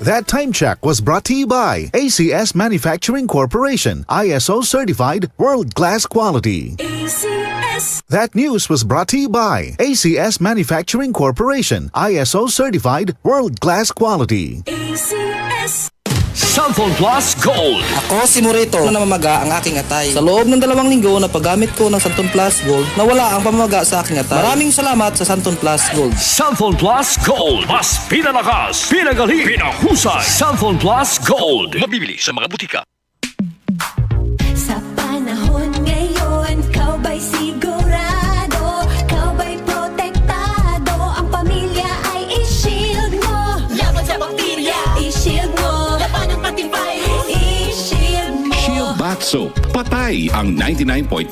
That time check was brought to you by ACS Manufacturing Corporation, ISO certified world-class quality. ACS. That news was brought to you by ACS Manufacturing Corporation, ISO certified world-class quality. ACS. Santon Plus Gold. Ako si Morito na namamaga ang aking atay. Sa loob ng 2 linggo na paggamit ko ng Santon Plus Gold, nawala ang pamamaga sa aking atay. Maraming salamat sa Santon Plus Gold. Santon Plus Gold. Mas pinalakas, pinagaling, pinahusay. Santon Plus Gold. Mabibili sa mga butika. Sa panahon ngayon, kau ba'y sigurado? Kau ba'y protektado? Ang pamilya ay i-shield mo. Laban sa bakterya, i-shield mo. Laban ng pating virus, i-shield mo. Shield Bath Soap. Patay ang 99.9%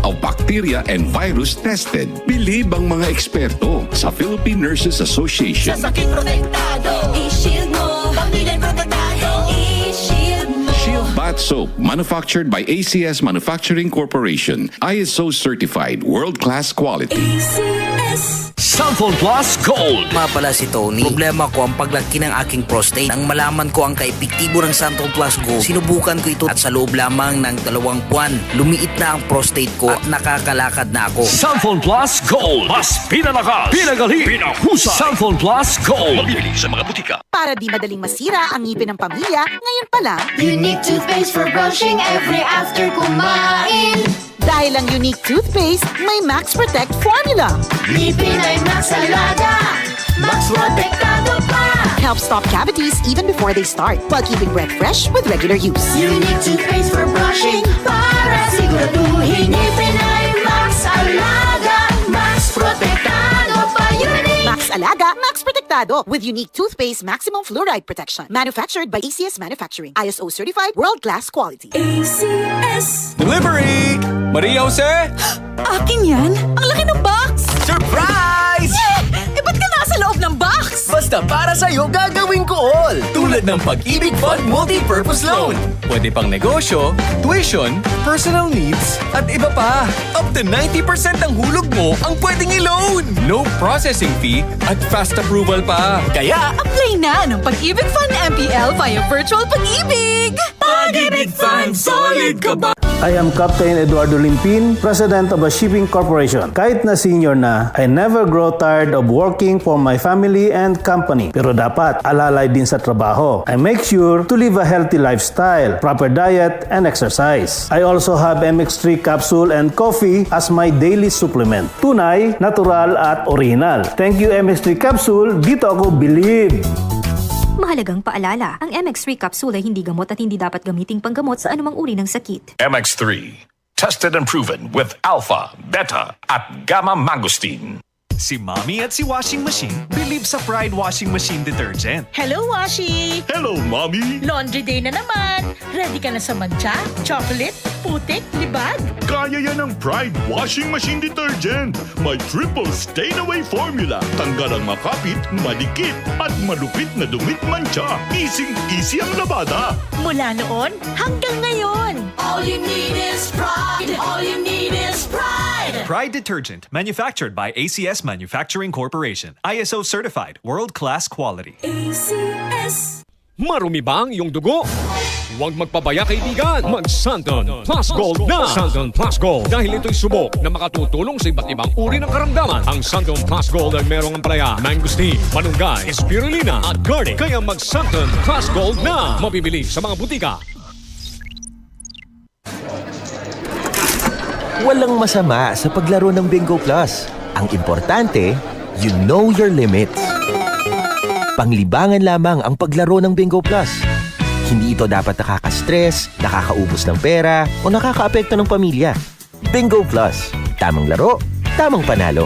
of bacteria and virus tested. Bilib ang mga eksperto sa Philippine Nurses Association. Sa sakit protektado, i-shield mo. Pamilya protektado, i-shield mo. Shield Bath Soap, manufactured by ACS Manufacturing Corporation. ISO certified, world-class quality. ACS. Santon Plus Gold. Nga pala si Tony. Problema ko ang paglaki ng aking prostate. Nang malaman ko ang kaepektibo ng Santon Plus Gold, sinubukan ko ito at sa loob lamang ng 2 buwan, lumiit na ang prostate ko at nakakalakad na ako. Santon Plus Gold. Mas pinalakas, pinagaling, pinahusay. Santon Plus Gold. Mabibili sa mga butika. Para di madaling masira ang ngipin ng pamilya, ngayon pa lang, Unique toothpaste for brushing every after kumain. dahil ang unique toothpaste, may Max Protect formula. Ngipin ay Max Alaga, Max Protektado pa. Helps stop cavities even before they start, while keeping breath fresh with regular use. Unique toothpaste for brushing para siguraduhin ngipin ay Max Alaga, Max Protektado pa. Unique. Max Alaga, Max Protectado with unique toothpaste maximum fluoride protection. Manufactured by ACS Manufacturing. ISO certified world-class quality. ACS. Delivery! Maria Jose? Akin yan? Ang laki ng box! Surprise! Eh, ba't ka nasa loob ng box? Basta para sa'yo gagawin ko all! Tulad ng Pag-ibig Fund Multi-Purpose Loan. Pwede pang negosyo, tuition, personal needs, at iba pa. Up to 90% ng hulog mo ang pwedeng i-loan. No processing fee at fast approval pa. Kaya, Apply na ng Pag-ibig Fund MPL via Virtual Pag-ibig! Pag-ibig Fund, solid ka ba? I am Captain Eduardo Limpin, President of a Shipping Corporation. Kahit na senior na, I never grow tired of working for my family and company. Pero dapat alalay din sa trabaho. I make sure to live a healthy lifestyle, proper diet, and exercise. I also have MX3 capsule and coffee as my daily supplement. Tunay, natural, at original. Thank you MX3 capsule. Dito ako believe. Mahalagang paalala, ang MX3 capsule ay hindi gamot at hindi dapat gamiting panggamot sa anumang uri ng sakit. MX3. Tested and proven with alpha, beta, at gamma mangosteen. Si Mommy at si Washing Machine believe sa Pride Washing Machine Detergent. Hello, Washi! Hello, Mommy! Laundry day na naman! Ready ka na sa mancha, chocolate, putik, libag? Kaya yan ang Pride Washing Machine Detergent. May triple stain-away formula. Tanggal ang makapit, madikit, at malupit na dumit mancha. Easy ang labada. Mula noon hanggang ngayon. All you need is pride. All you need is pride. Pride Detergent, manufactured by ACS Manufacturing Corporation. ISO certified, world-class quality. ACS. Marumi ba ang iyong dugo? Huwag magpabaya kaibigan. Mag-Santon Plus Gold na. Santon Plus Gold. Dahil ito'y subok na makatutulong sa iba't ibang uri ng karamdaman. Ang Santon Plus Gold ay merong ampalaya, mangosteen, malunggay, spirulina at garlic. Kaya mag-Santon Plus Gold na. Mabibili sa mga butika. Walang masama sa paglaro ng Bingo Plus. Ang importante, you know your limits. Panglibangan lamang ang paglaro ng Bingo Plus. Hindi ito dapat nakaka-stress, nakakaubos ng pera, o nakakaapekto ng pamilya. Bingo Plus. Tamang laro, tamang panalo.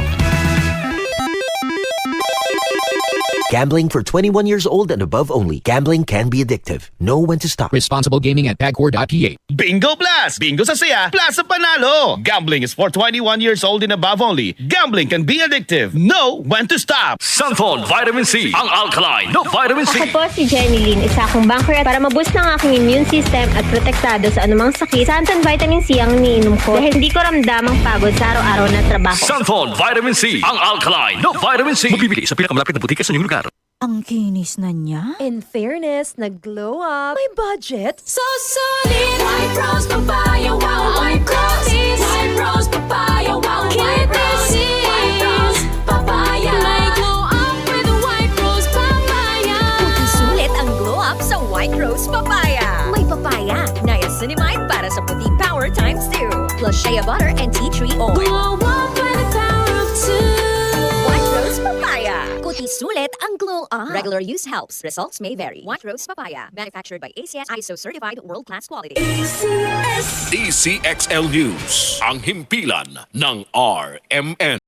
Gambling for 21 years old and above only. Gambling can be addictive. Know when to stop. Responsible gaming at pagcor.ph. Bingo Plus! Bingo sa saya, plus sa panalo! Gambling is for 21 years old and above only. Gambling can be addictive. Know when to stop! Santon Vitamin C, ang alkaline no vitamin C. Ako po si Jenny Lynn, isa akong banker para maboost ng aking immune system at protektado sa anumang sakit. Santon Vitamin C ang iniinom ko dahil hindi ko ramdam ang pagod sa araw-araw na trabaho. Santon Vitamin C, ang alkaline no vitamin C. Mabibili sa pinakamalapit na butika sa inyong lugar. Ang kinis na niya. In fairness, nag-glow up. May budget. So solid, White Rose Papaya, wow, White Rose, White Rose Papaya, wow, White Rose, White Rose Papaya. May glow up with White Rose Papaya. Puti sulit ang glow up sa White Rose Papaya. May papaya, niacinamide para sa puti power times 2. Plus shea butter and tea tree oil. Glow up with the power of 2. White Rose Papaya. Puti sulit ang glow up. Regular use helps. Results may vary. White Rose Papaya. Manufactured by ACS ISO certified world-class quality. DCXL News, ang himpilan ng RMN.